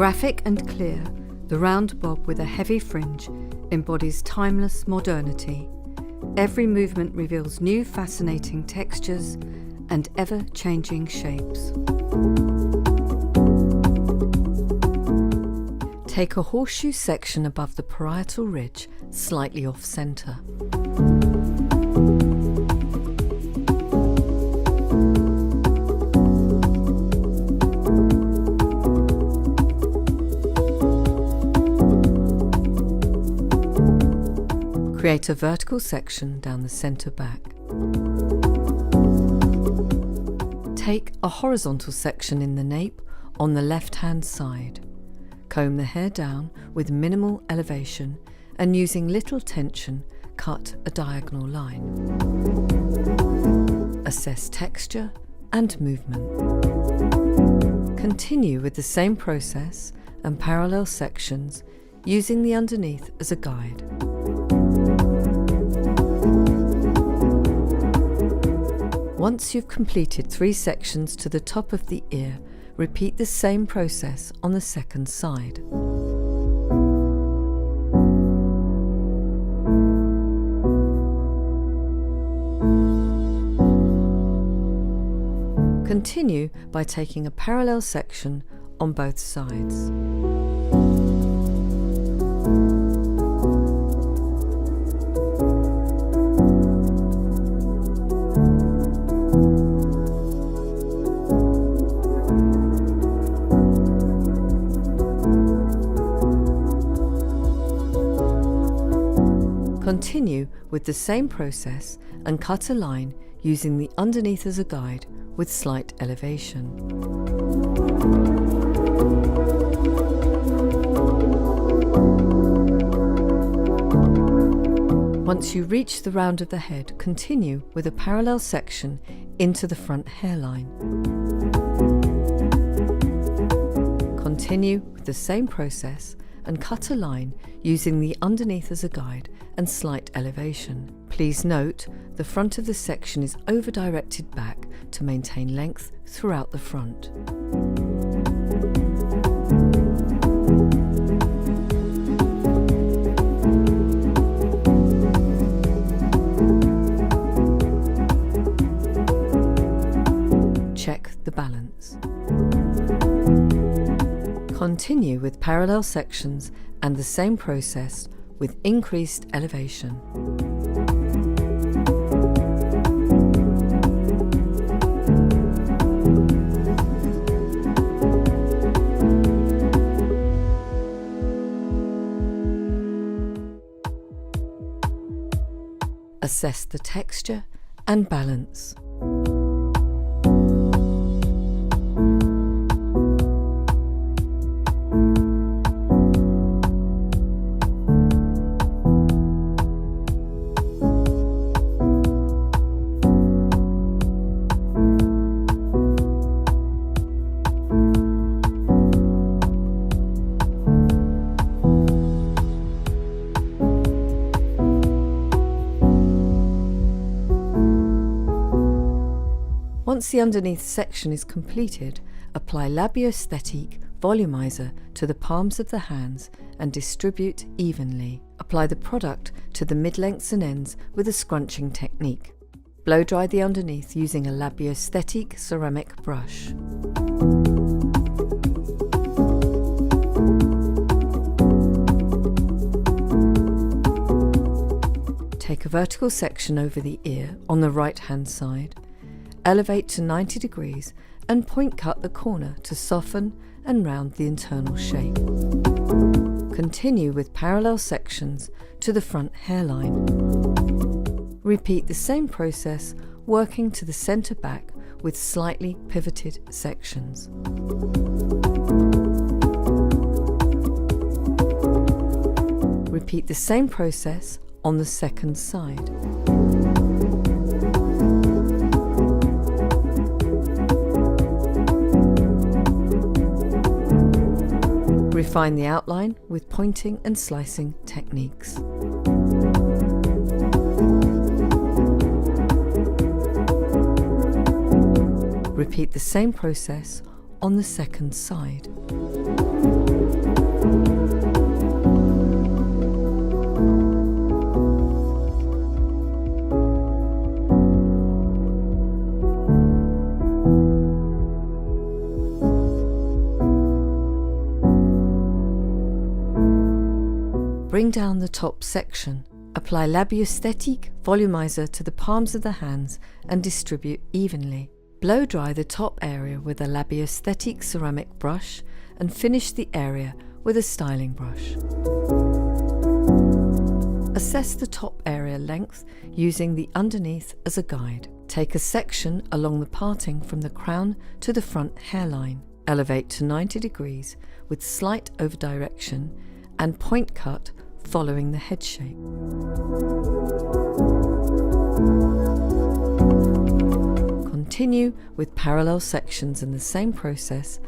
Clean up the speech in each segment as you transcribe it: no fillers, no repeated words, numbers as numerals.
Graphic and clear, the round bob with a heavy fringe embodies timeless modernity. Every movement reveals new fascinating textures and ever-changing shapes. Take a horseshoe section above the parietal ridge, slightly off-center. Create a vertical section down the center back. Take a horizontal section in the nape on the left-hand side. Comb the hair down with minimal elevation and using little tension, cut a diagonal line. Assess texture and movement. Continue with the same process and parallel sections using the underneath as a guide. Once you've completed 3 sections to the top of the ear, repeat the same process on the second side. Continue by taking a parallel section on both sides. Continue with the same process and cut a line using the underneath as a guide with slight elevation. Once you reach the round of the head, continue with a parallel section into the front hairline. Continue with the same process and cut a line using the underneath as a guide and slight elevation. Please note the front of the section is over-directed back to maintain length throughout the front. Check the balance. Continue with parallel sections and the same process with increased elevation. Assess the texture and balance. Once the underneath section is completed, apply Biosthetique Volumizer to the palms of the hands and distribute evenly. Apply the product to the mid-lengths and ends with a scrunching technique. Blow dry the underneath using a Biosthetique ceramic brush. Take a vertical section over the ear on the right-hand side. Elevate to 90 degrees and point cut the corner to soften and round the internal shape. Continue with parallel sections to the front hairline. Repeat the same process, working to the center back with slightly pivoted sections. Repeat the same process on the second side. Refine the outline with pointing and slicing techniques. Repeat the same process on the second side. Bring down the top section. Apply Biosthetique volumizer to the palms of the hands and distribute evenly. Blow dry the top area with a Biosthetique ceramic brush and finish the area with a styling brush. Assess the top area length using the underneath as a guide. Take a section along the parting from the crown to the front hairline. Elevate to 90 degrees with slight over direction and point cut following the head shape. Continue with parallel sections in the same process,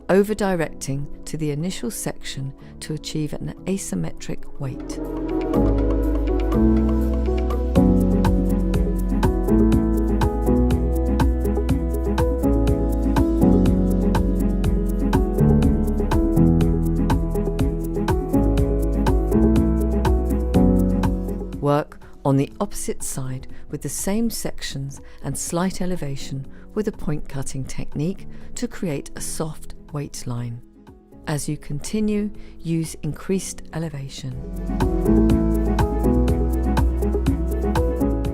over directing to the initial section to achieve an asymmetric weight. Work on the opposite side with the same sections and slight elevation with a point cutting technique to create a soft weight line. As you continue, use increased elevation.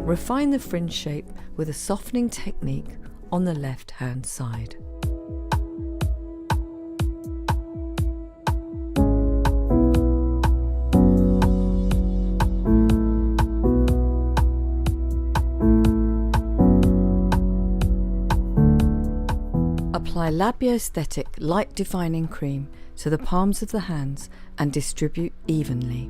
Refine the fringe shape with a softening technique on the left hand side. Apply Biosthetique light defining cream to the palms of the hands and distribute evenly.